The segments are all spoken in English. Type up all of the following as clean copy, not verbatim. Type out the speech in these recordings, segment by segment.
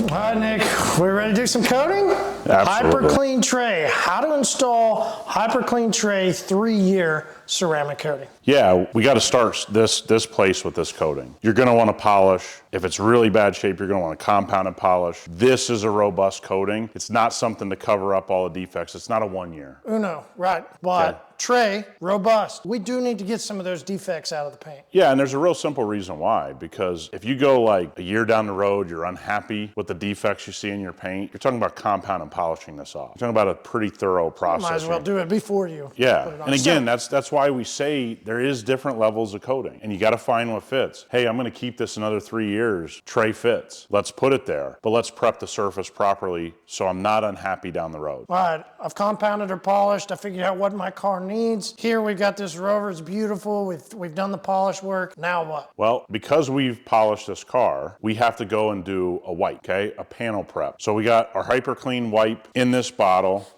All right, Nick, we ready to do some coding? Absolutely. HyperCLEAN Tray. How to install HyperCLEAN Tray 3-year ceramic coating. Yeah, we got to start this place with this coating. You're going to want to polish. If it's really bad shape, you're going to want to compound and polish. This is a robust coating. It's not something to cover up all the defects. It's not a 1 year. Uno, right. But Tray, robust. We do need to get some of those defects out of the paint. Yeah, and there's a real simple reason why. Because if you go like a year down the road, you're unhappy with the defects you see in your paint, you're talking about compound and polishing this off. You're talking about a pretty thorough process. Might as well do it before you put it on. And again, that's why we say there is different levels of coating, and you got to find what fits. Hey, I'm going to keep this another 3 years. Tray fits. Let's put it there, but let's prep the surface properly so I'm not unhappy down the road. All right, I've compounded or polished. I figured out what my car needs. Here we've got this Rover. It's beautiful. We've done the polish work. Now what? Well, because we've polished this car, we have to go and do a wipe, okay? A panel prep. So we got our HyperCLEAN wipe in this bottle.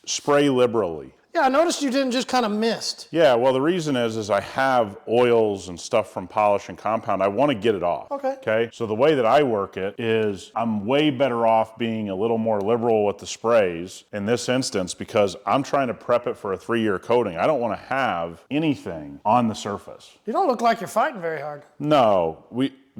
Spray liberally. Yeah, I noticed you didn't just kind of mist. Yeah, well, the reason is I have oils and stuff from polish and compound. I want to get it off. Okay. So the way that I work it is I'm way better off being a little more liberal with the sprays in this instance because I'm trying to prep it for a 3-year coating. I don't want to have anything on the surface. You don't look like you're fighting very hard. No,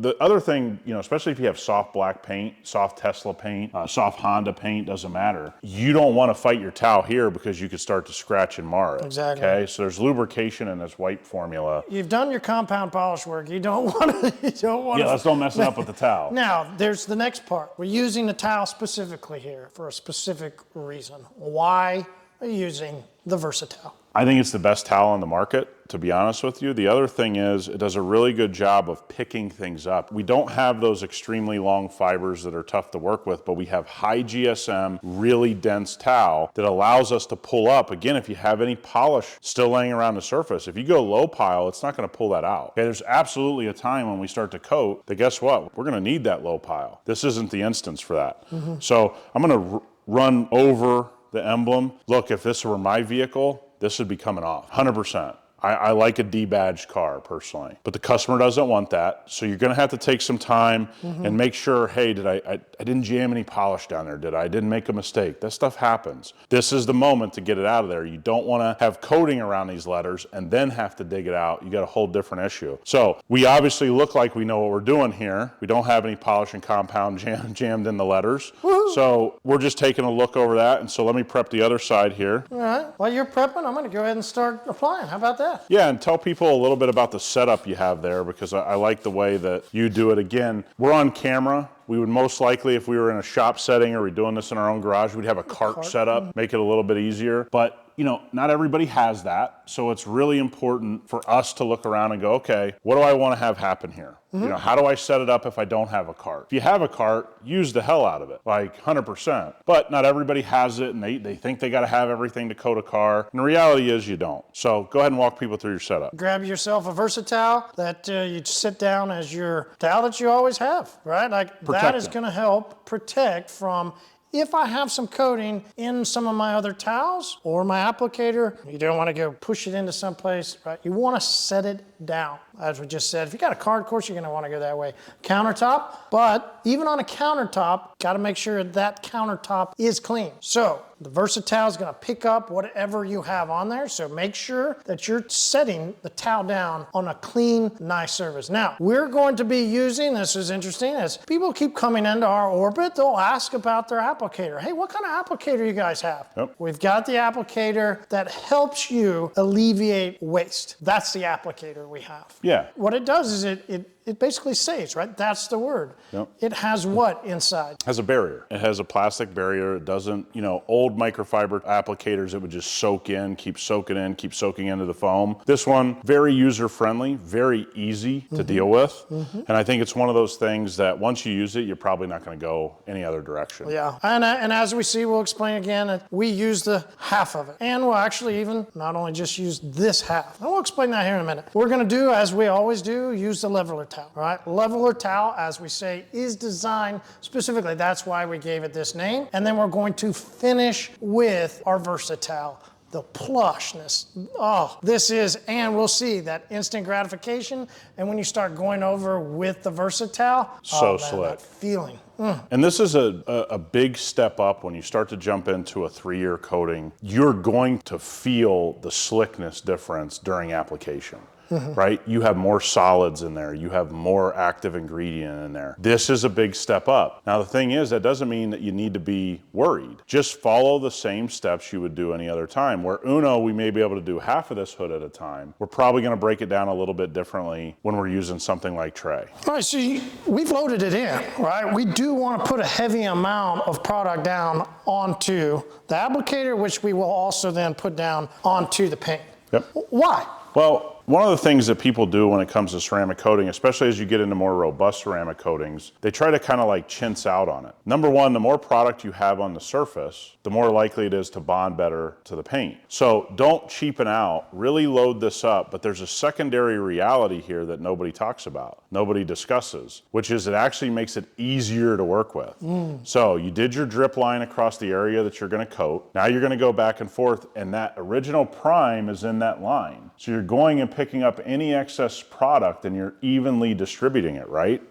the other thing, especially if you have soft black paint, soft Tesla paint, soft Honda paint, doesn't matter. You don't want to fight your towel here because you could start to scratch and mar it. Exactly. Okay, so there's lubrication in this wipe formula. You've done your compound polish work. You don't want to. Yeah, let's don't mess it up with the towel. Now, there's the next part. We're using the towel specifically here for a specific reason. Why are you using the Versatile? I think it's the best towel on the market, to be honest with you. The other thing is it does a really good job of picking things up. We don't have those extremely long fibers that are tough to work with, but we have high GSM, really dense towel that allows us to pull up. Again, if you have any polish still laying around the surface, if you go low pile, it's not going to pull that out. Okay, there's absolutely a time when we start to coat that guess what? We're going to need that low pile. This isn't the instance for that. So I'm going to run over the emblem. Look, if this were my vehicle, this would be coming off, 100%. I like a debadged car personally, but the customer doesn't want that. So you're gonna have to take some time and make sure, hey, I didn't jam any polish down there, I didn't make a mistake. That stuff happens. This is the moment to get it out of there. You don't wanna have coating around these letters and then have to dig it out. You got a whole different issue. So we obviously look like we know what we're doing here. We don't have any polish and compound jammed in the letters. So we're just taking a look over that. And so let me prep the other side here. All right, while you're prepping, I'm gonna go ahead and start applying. How about that? Yeah, and tell people a little bit about the setup you have there because I like the way that you do it. Again, we're on camera. We would most likely, if we were in a shop setting or we're doing this in our own garage, we'd have a cart set up, make it a little bit easier. But not everybody has that. So it's really important for us to look around and go, okay, what do I want to have happen here? How do I set it up if I don't have a cart? If you have a cart, use the hell out of it, like 100%. But not everybody has it and they think they got to have everything to coat a car. And the reality is you don't. So go ahead and walk people through your setup. Grab yourself a Versatile that you sit down as your towel that you always have, right? Like that is going to help protect from if I have some coating in some of my other towels or my applicator, you don't want to go push it into someplace, right? You want to set it down. As we just said, if you got a cart, of course you're going to want to go that way. Countertop, but even on a countertop, got to make sure that countertop is clean. So the Versatile is going to pick up whatever you have on there. So make sure that you're setting the towel down on a clean, nice surface. Now, we're going to be using, this is interesting, as people keep coming into our orbit, they'll ask about their applicator. Hey, what kind of applicator you guys have? Yep. We've got the applicator that helps you alleviate waste. That's the applicator we have. Yeah. What it does is it basically saves, right? That's the word. Yep. It has what inside? It has a barrier. It has a plastic barrier. It doesn't, old microfiber applicators, it would just soak in, keep soaking into the foam. This one, very user-friendly, very easy to deal with. And I think it's one of those things that once you use it, you're probably not going to go any other direction. Yeah, and as we see, we'll explain again, that we use the half of it. And we'll actually even not only just use this half. And we'll explain that here in a minute. We're going to do, as we always do, use the leveler towel. All right, leveler towel, as we say, is designed specifically. That's why we gave it this name. And then we're going to finish with our Versatile the plushness. Oh, this is, and we'll see that instant gratification. And when you start going over with the Versatile, slick. That feeling. And this is a big step up when you start to jump into a 3-year coating. You're going to feel the slickness difference during application. Right? You have more solids in there. You have more active ingredient in there. This is a big step up. Now, the thing is, that doesn't mean that you need to be worried. Just follow the same steps you would do any other time. Where Uno, we may be able to do half of this hood at a time. We're probably going to break it down a little bit differently when we're using something like Tre. All right, so we've loaded it in, right? We do want to put a heavy amount of product down onto the applicator, which we will also then put down onto the paint. Yep. Why? Well, one of the things that people do when it comes to ceramic coating, especially as you get into more robust ceramic coatings, they try to kind of like chintz out on it. Number one, the more product you have on the surface, the more likely it is to bond better to the paint. So don't cheapen out, really load this up, but there's a secondary reality here that nobody talks about, nobody discusses, which is it actually makes it easier to work with. So you did your drip line across the area that you're gonna coat. Now you're gonna go back and forth, and that original prime is in that line. So you're going and picking up any excess product and you're evenly distributing it, right?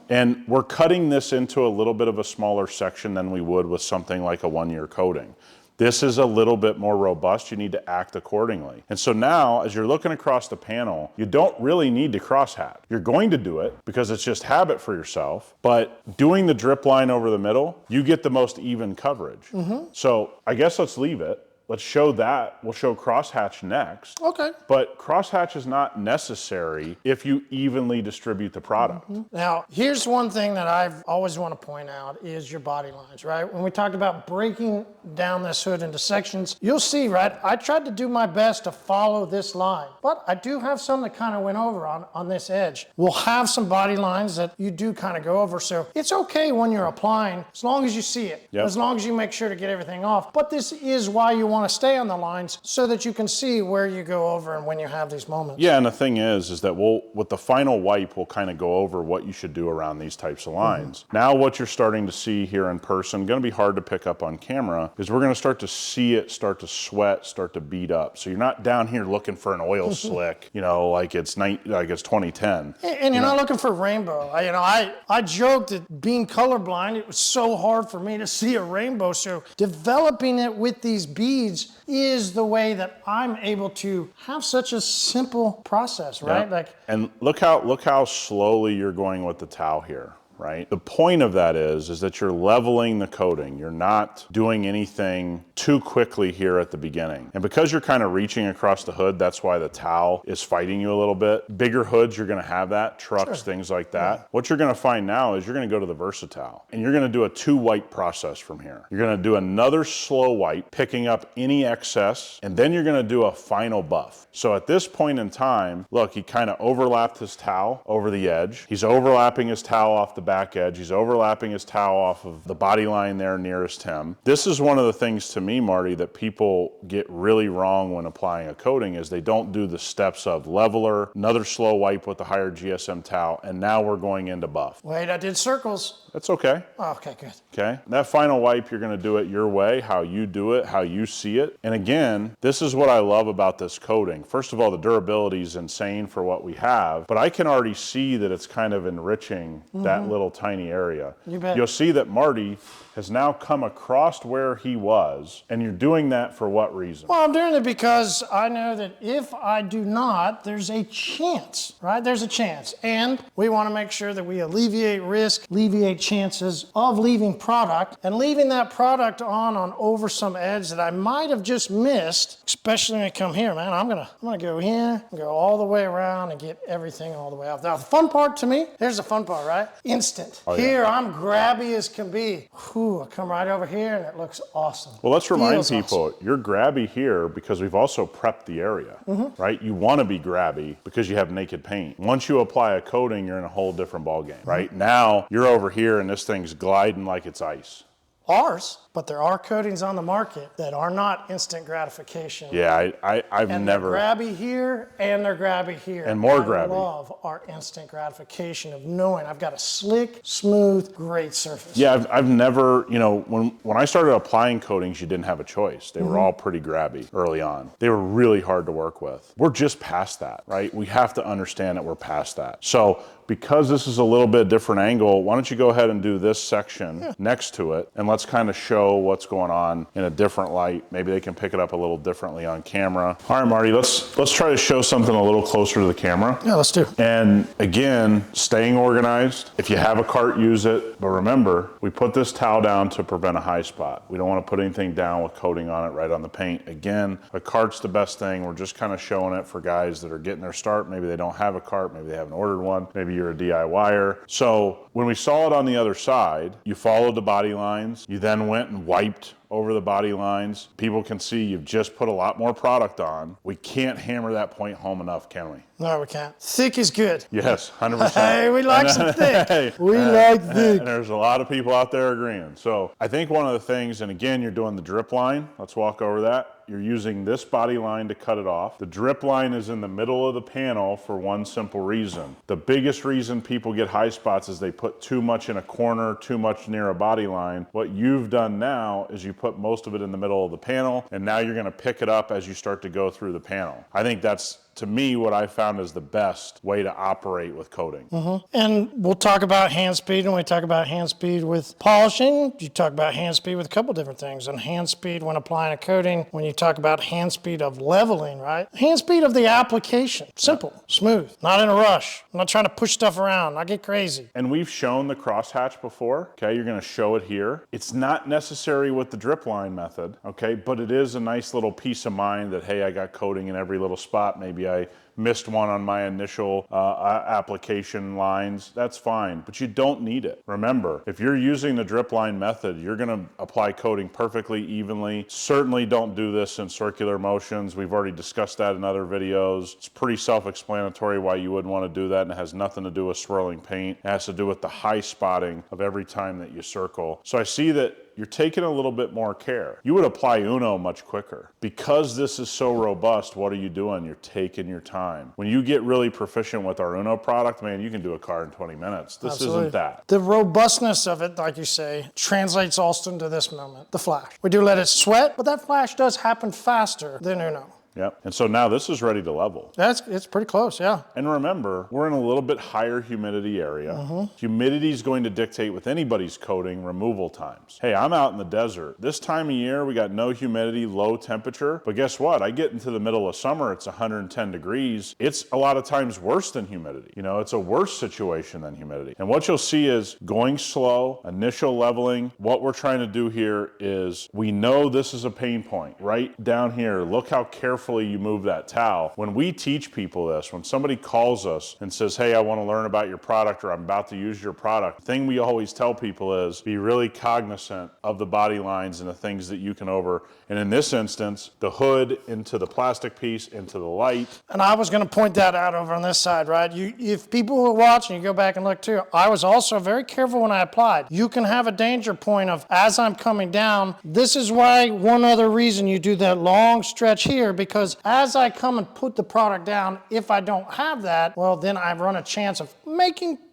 And we're cutting this into a little bit of a smaller section than we would with something like a 1-year coating. This is a little bit more robust. You need to act accordingly. And so now, as you're looking across the panel, you don't really need to crosshatch. You're going to do it because it's just habit for yourself, but doing the drip line over the middle, you get the most even coverage. So I guess let's leave it. Let's show that. We'll show crosshatch next. Okay. But crosshatch is not necessary if you evenly distribute the product. Now, here's one thing that I've always want to point out is your body lines, right? When we talked about breaking down this hood into sections, you'll see, right? I tried to do my best to follow this line, but I do have some that kind of went over on this edge. We'll have some body lines that you do kind of go over, so it's okay when you're applying, as long as you see it, as long as you make sure to get everything off. But this is why you want to stay on the lines so that you can see where you go over and when you have these moments. Yeah, and the thing is that with the final wipe, we'll kind of go over what you should do around these types of lines. Now what you're starting to see here in person, going to be hard to pick up on camera, is we're going to start to see it start to sweat, start to beat up. So you're not down here looking for an oil slick, you know, like it's 2010. And you're not looking for rainbow. I joked that being colorblind, it was so hard for me to see a rainbow. So developing it with these beads is the way that I'm able to have such a simple process, right? And look how slowly you're going with the towel here. Right? The point of that is that you're leveling the coating. You're not doing anything too quickly here at the beginning. And because you're kind of reaching across the hood, that's why the towel is fighting you a little bit. Bigger hoods, you're gonna have that, trucks, things like that. What you're gonna find now is you're gonna go to the Versatile and you're gonna do a 2-wipe process from here. You're gonna do another slow wipe, picking up any excess, and then you're gonna do a final buff. So at this point in time, look, he kind of overlapped his towel over the edge. He's overlapping his towel off the back edge. He's overlapping his towel off of the body line there nearest him. This is one of the things to me, Marty, that people get really wrong when applying a coating is they don't do the steps of leveler, another slow wipe with the higher GSM towel, and now we're going into buff. Wait, I did circles. That's okay. Oh, okay, good. Okay. That final wipe, you're going to do it your way, how you do it, how you see it. And again, this is what I love about this coating. First of all, the durability is insane for what we have, but I can already see that it's kind of enriching that little tiny area. You bet. You'll see that Marty has now come across where he was, and you're doing that for what reason? Well, I'm doing it because I know that if I do not, there's a chance, right? There's a chance. And we want to make sure that we alleviate risk, alleviate chances of leaving product, and leaving that product on over some edge that I might have just missed, especially when I come here, man. I'm gonna go here, go all the way around and get everything all the way out. Now, the fun part to me, here's the fun part, right? Instant. Oh, yeah. Here, I'm grabby as can be. Whew, I come right over here and it looks awesome. Well, let's remind Feels people, awesome. You're grabby here because we've also prepped the area, right? You want to be grabby because you have naked paint. Once you apply a coating, you're in a whole different ballgame, right? Now, you're over here and this thing's gliding like it's ice. ours, but there are coatings on the market that are not instant gratification. Yeah, I've never. They're grabby here and they're grabby here. And more I grabby. love our instant gratification of knowing I've got a slick, smooth, great surface. Yeah, I've never, when I started applying coatings, you didn't have a choice. They were all pretty grabby early on. They were really hard to work with. We're just past that, right? We have to understand that we're past that. So because this is a little bit different angle, why don't you go ahead and do this section next to it, and let's kind of show what's going on in a different light. Maybe they can pick it up a little differently on camera. All right, Marty, let's try to show something a little closer to the camera. Yeah, let's do. And again, staying organized. If you have a cart, use it. But remember, we put this towel down to prevent a high spot. We don't want to put anything down with coating on it right on the paint. Again, a cart's the best thing. We're just kind of showing it for guys that are getting their start. Maybe they don't have a cart. Maybe they haven't ordered one. Maybe you're a DIYer. So when we saw it on the other side, you followed the body lines. You then went and wiped over the body lines. People can see you've just put a lot more product on. We can't hammer that point home enough, can we? No, we can't. Thick is good. Yes, 100%. Hey, we like some thick. Hey, we like thick. And there's a lot of people out there agreeing. So I think one of the things, and again, you're doing the drip line. Let's walk over that. You're using this body line to cut it off. The drip line is in the middle of the panel for one simple reason. The biggest reason people get high spots is they put too much in a corner, too much near a body line. What you've done now is you put most of it in the middle of the panel, and now you're gonna pick it up as you start to go through the panel. I think that's, to me, what I found is the best way to operate with coating. And we'll talk about hand speed, and we talk about hand speed with polishing. You talk about hand speed with a couple different things. And hand speed when applying a coating, when you talk about hand speed of leveling, right? Hand speed of the application. Simple, smooth, not in a rush. I'm not trying to push stuff around. I get crazy. And we've shown the crosshatch before, okay? You're gonna show it here. It's not necessary with the drip line method, okay? But it is a nice little peace of mind that, hey, I got coating in every little spot. Maybe I missed one on my initial application lines. That's fine, but you don't need it. Remember, if you're using the drip line method, you're gonna apply coating perfectly evenly. Certainly don't do this in circular motions. We've already discussed that in other videos. It's pretty self-explanatory why you wouldn't want to do that, and it has nothing to do with swirling paint. It has to do with the high spotting of every time that you circle. So I see that you're taking a little bit more care. You would apply Uno much quicker. Because this is so robust, what are you doing? You're taking your time. When you get really proficient with our Uno product, man, you can do a car in 20 minutes. This Absolutely. isn't that. The robustness of it, like you say, translates also into this moment, the flash. We do let it sweat, but that flash does happen faster than Uno. Yep. And so now this is ready to level. It's pretty close, yeah. And remember, we're in a little bit higher humidity area. Humidity is going to dictate with anybody's coating removal times. Hey, I'm out in the desert. This time of year, we got no humidity, low temperature. But guess what? I get into the middle of summer, it's 110 degrees. It's a lot of times worse than humidity. You know, it's a worse situation than humidity. And what you'll see is going slow, initial leveling. What we're trying to do here is we know this is a pain point. Right down here, look how carefully you move that towel. When we teach people this, when somebody calls us and says, hey, I want to learn about your product, or I'm about to use your product, the thing we always tell people is be really cognizant of the body lines and the things that you can over. And in this instance, the hood into the plastic piece, into the light. And I was going to point that out over on this side, right? If people were watching, you go back and look too, I was also very careful when I applied. You can have a danger point of, as I'm coming down, this is why one other reason you do that long stretch here, because as I come and put the product down, if I don't have that, well, then I run a chance of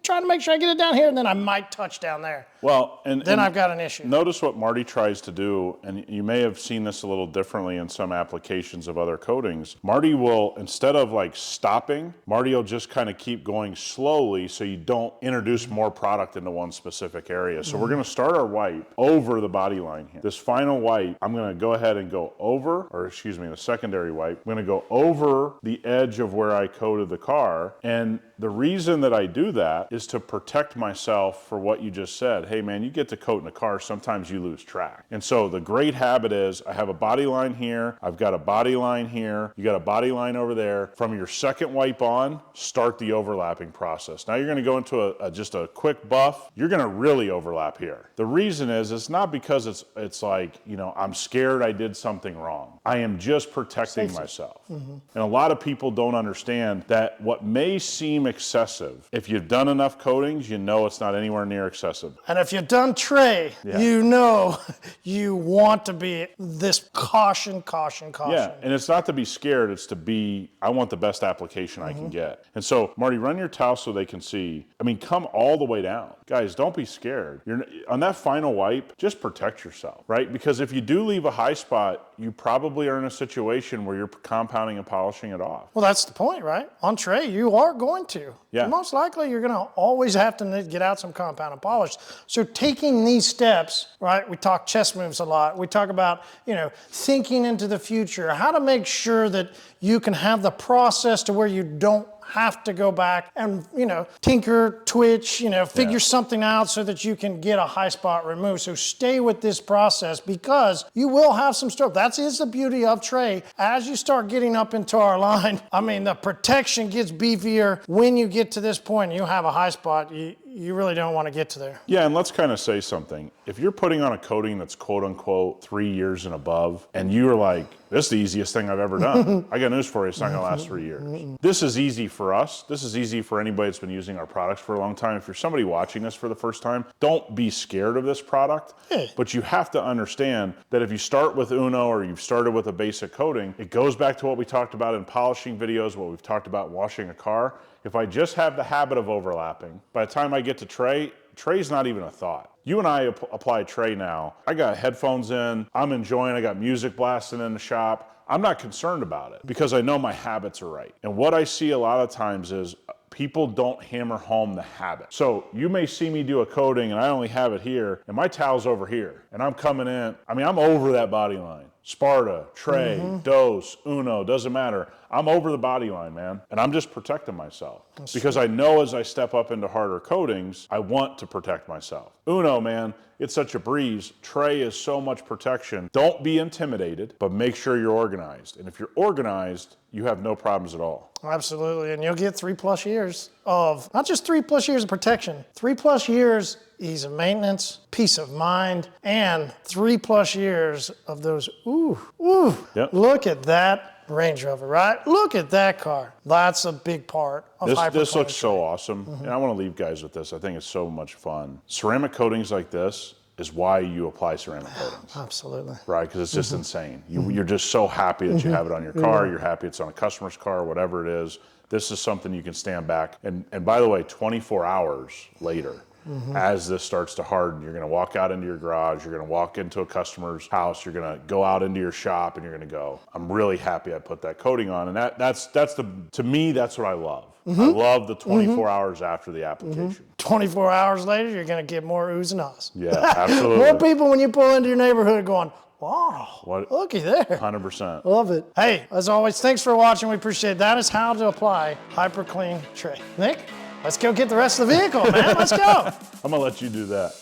trying to make sure I get it down here, and then I might touch down there. Well, and I've got an issue. Notice what Marty tries to do, and you may have seen this a little differently in some applications of other coatings. Marty will, instead of like stopping, Marty will just kind of keep going slowly so you don't introduce more product into one specific area. So we're gonna start our wipe over the body line here. This final wipe, I'm gonna go ahead and go over, or excuse me, the secondary wipe, I'm gonna go over the edge of where I coated the car. And the reason that I do that is to protect myself for what you just said. Hey man, you get to coat in a car, sometimes you lose track. And so the great habit is I have a body line here, I've got a body line here, you got a body line over there. From your second wipe on, start the overlapping process. Now you're gonna go into just a quick buff, you're gonna really overlap here. The reason is it's not because it's like, you know, I'm scared I did something wrong. I am just protecting myself. And a lot of people don't understand that what may seem excessive. If you've done enough coatings, you know it's not anywhere near excessive. And if you've done tray, you know you want to be this caution. Yeah, and it's not to be scared, it's to be, I want the best application I can get. And so, Marty, run your towel so they can see. I mean, come all the way down. Guys, don't be scared. On that final wipe, just protect yourself, right? Because if you do leave a high spot, you probably are in a situation where you're compounding and polishing it off. Well, that's the point, right? On tray, you are going to. Yeah. Most likely, you're going to always have to get out some compound and polish. So taking these steps, right? We talk chess moves a lot. We talk about, thinking into the future, how to make sure that you can have the process to where you don't have to go back and, tinker, twitch, figure something out so that you can get a high spot removed. So stay with this process because you will have some stroke. That is the beauty of tray. As you start getting up into our line, the protection gets beefier when you get to this point and you have a high spot. You really don't want to get to there. Yeah, and let's kind of say something. If you're putting on a coating that's quote unquote 3 years and above, and you're like, this is the easiest thing I've ever done. I got news for you, it's not gonna last 3 years. This is easy for us. This is easy for anybody that's been using our products for a long time. If you're somebody watching this for the first time, don't be scared of this product. But you have to understand that if you start with Uno or you've started with a basic coating, it goes back to what we talked about in polishing videos, what we've talked about washing a car. If I just have the habit of overlapping, by the time I get to tray's not even a thought. You and I apply tray now. I got headphones in, I'm enjoying, I got music blasting in the shop. I'm not concerned about it because I know my habits are right. And what I see a lot of times is people don't hammer home the habit. So you may see me do a coating and I only have it here and my towel's over here and I'm coming in, I'm over that body line. Sparta, tray, dose, Uno, doesn't matter. I'm over the body line, man. And I'm just protecting myself. Because I know as I step up into harder coatings, I want to protect myself. Uno, man, it's such a breeze. Tray is so much protection. Don't be intimidated, but make sure you're organized. And if you're organized, you have no problems at all. Absolutely, and you'll get 3+ years of, not just 3+ years of protection, 3+ years ease of maintenance, peace of mind, and 3+ years of those, look at that Range Rover, right? Look at that car. That's a big part of hyperCLEAN. This looks so awesome, and I want to leave guys with this. I think it's so much fun. Ceramic coatings like this is why you apply ceramic coatings. Absolutely. Right, because it's just insane. You're just so happy that you have it on your car, you're happy it's on a customer's car, whatever it is. This is something you can stand back. And by the way, 24 hours later, as this starts to harden, you're gonna walk out into your garage, you're gonna walk into a customer's house, you're gonna go out into your shop and you're gonna go, I'm really happy I put that coating on. And to me, that's what I love. I love the 24 hours after the application. 24 hours later, you're gonna get more oohs and ahs. Yeah, absolutely. More people when you pull into your neighborhood going, wow, looky there. 100%. Love it. Hey, as always, thanks for watching. We appreciate it. That is how to apply hyperCLEAN Tre. Nick, let's go get the rest of the vehicle, man. Let's go. I'm gonna let you do that.